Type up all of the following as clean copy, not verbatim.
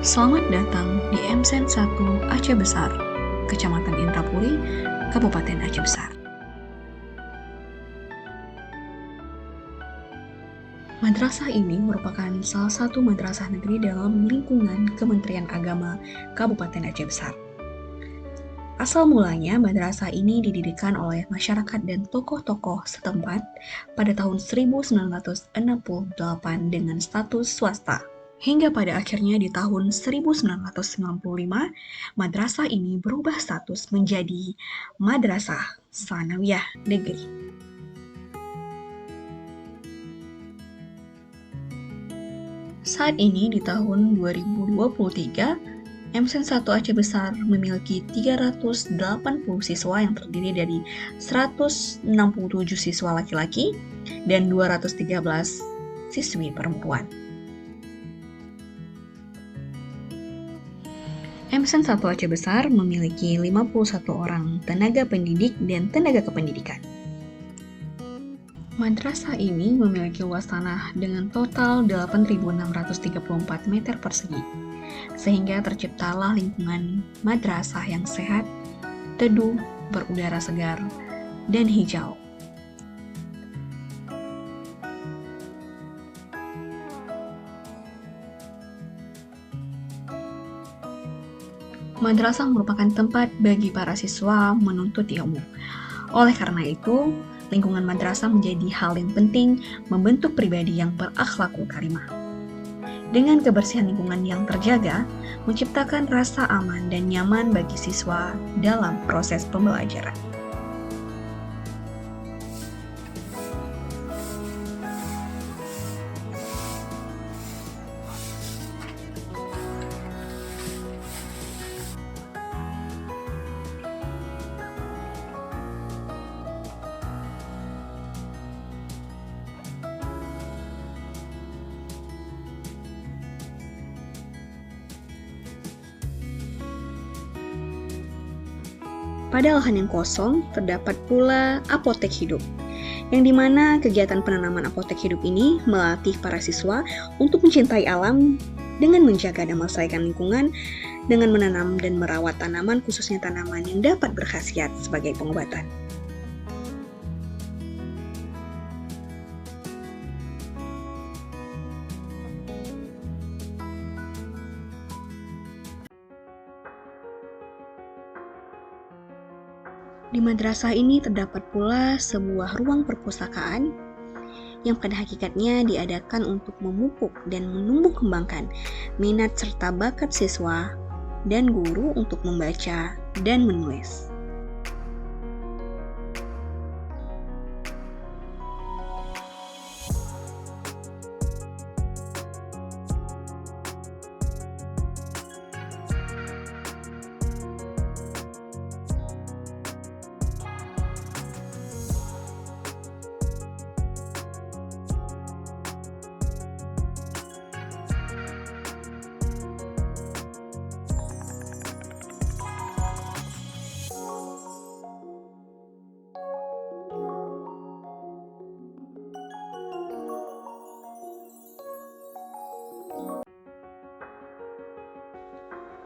Selamat datang di MSen 1 Aceh Besar, Kecamatan Indrapuri, Kabupaten Aceh Besar. Madrasah ini merupakan salah satu madrasah negeri dalam lingkungan Kementerian Agama Kabupaten Aceh Besar. Asal mulanya, madrasah ini didirikan oleh masyarakat dan tokoh-tokoh setempat pada tahun 1968 dengan status swasta. Hingga pada akhirnya di tahun 1995, madrasah ini berubah status menjadi Madrasah Tsanawiyah Negeri. Saat ini di tahun 2023, MSen 1 Aceh Besar memiliki 380 siswa yang terdiri dari 167 siswa laki-laki dan 213 siswi perempuan. MSen 1 Aceh Besar memiliki 51 orang tenaga pendidik dan tenaga kependidikan. Madrasah ini memiliki luas tanah dengan total 8.634 meter persegi, sehingga terciptalah lingkungan madrasah yang sehat, teduh, berudara segar, dan hijau. Madrasah merupakan tempat bagi para siswa menuntut ilmu. Oleh karena itu, lingkungan madrasah menjadi hal yang penting membentuk pribadi yang berakhlakul karimah. Dengan kebersihan lingkungan yang terjaga, menciptakan rasa aman dan nyaman bagi siswa dalam proses pembelajaran. Pada lahan yang kosong, terdapat pula apotek hidup, yang dimana kegiatan penanaman apotek hidup ini melatih para siswa untuk mencintai alam dengan menjaga dan melestarikan lingkungan dengan menanam dan merawat tanaman, khususnya tanaman yang dapat berkhasiat sebagai pengobatan. Di madrasah ini terdapat pula sebuah ruang perpustakaan yang pada hakikatnya diadakan untuk memupuk dan menumbuh kembangkan minat serta bakat siswa dan guru untuk membaca dan menulis.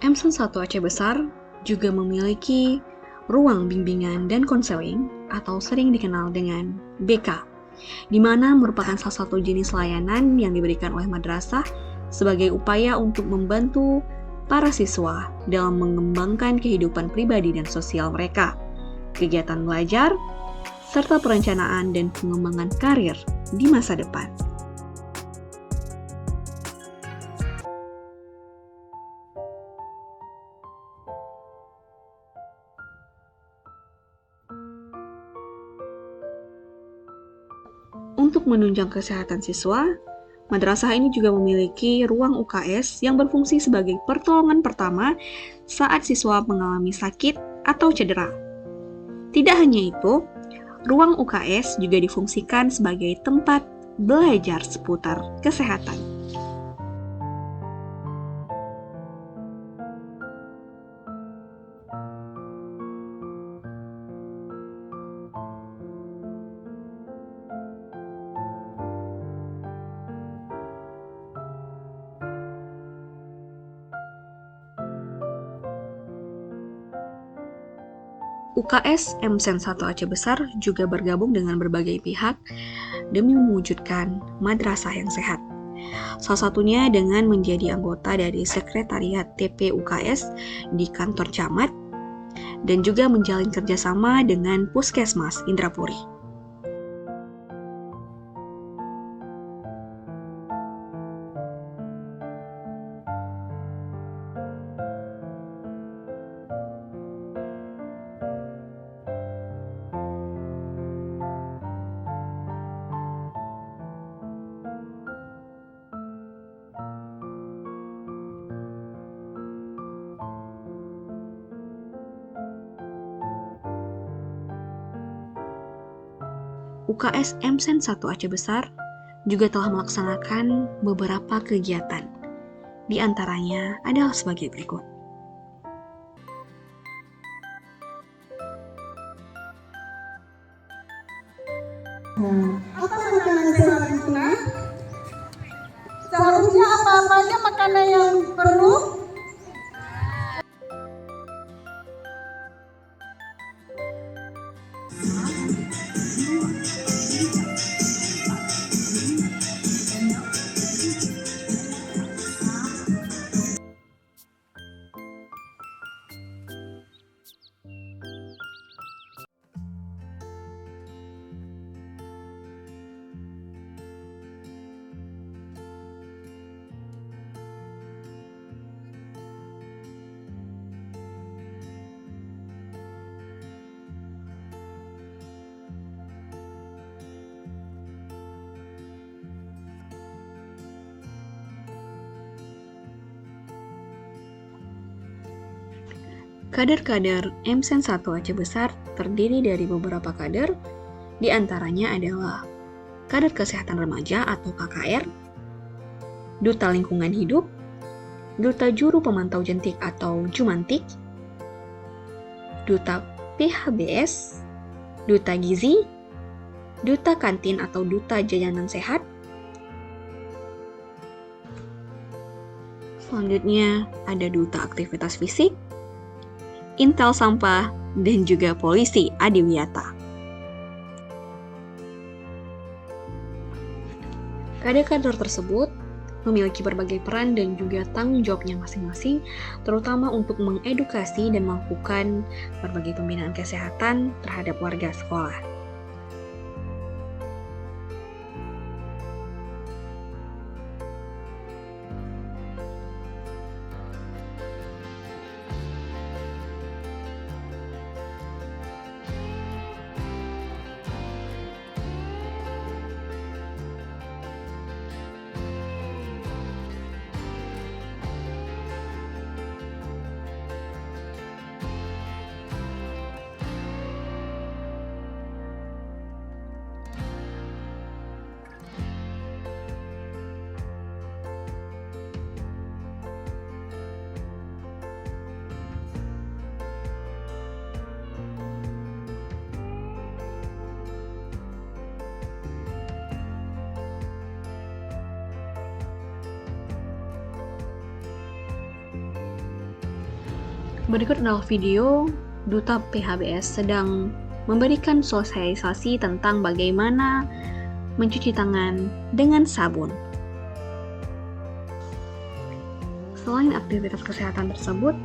MSen 1 Aceh Besar juga memiliki ruang bimbingan dan konseling atau sering dikenal dengan BK, di mana merupakan salah satu jenis layanan yang diberikan oleh madrasah sebagai upaya untuk membantu para siswa dalam mengembangkan kehidupan pribadi dan sosial mereka, kegiatan belajar, serta perencanaan dan pengembangan karir di masa depan. Untuk menunjang kesehatan siswa, madrasah ini juga memiliki ruang UKS yang berfungsi sebagai pertolongan pertama saat siswa mengalami sakit atau cedera. Tidak hanya itu, ruang UKS juga difungsikan sebagai tempat belajar seputar kesehatan. UKS MSen 1 Aceh Besar juga bergabung dengan berbagai pihak demi mewujudkan madrasah yang sehat. Salah satunya dengan menjadi anggota dari Sekretariat TP UKS di kantor camat dan juga menjalin kerjasama dengan Puskesmas Indrapuri. UKS MSen 1 Aceh Besar juga telah melaksanakan beberapa kegiatan. Di antaranya adalah sebagai berikut. Apa makanan sehat di sana? Seharusnya apa aja makanan yang perlu? Kader-kader MSen 1 Aceh Besar terdiri dari beberapa kader, di antaranya adalah kader kesehatan remaja atau KKR, duta lingkungan hidup, duta juru pemantau jentik atau Jumantik, duta PHBS, duta gizi, duta kantin atau duta jajanan sehat. Selanjutnya ada duta aktivitas fisik, Intel Sampah, dan juga polisi Adiwiyata. Kader-kader tersebut memiliki berbagai peran dan juga tanggung jawabnya masing-masing, terutama untuk mengedukasi dan melakukan berbagai pembinaan kesehatan terhadap warga sekolah. Berikut adalah video Duta PHBS sedang memberikan sosialisasi tentang bagaimana mencuci tangan dengan sabun. Selain aktivitas kesehatan tersebut,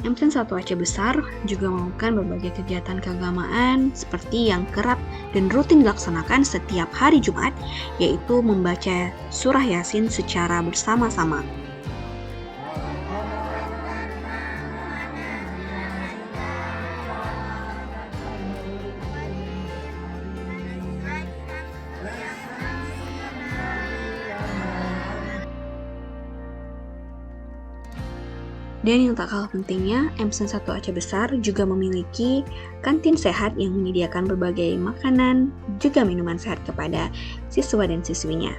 MSen 1 Aceh Besar juga melakukan berbagai kegiatan keagamaan seperti yang kerap dan rutin dilaksanakan setiap hari Jumat, yaitu membaca surah Yasin secara bersama-sama. Dan yang tak kalah pentingnya, MSen 1 Aceh Besar juga memiliki kantin sehat yang menyediakan berbagai makanan juga minuman sehat kepada siswa dan siswinya.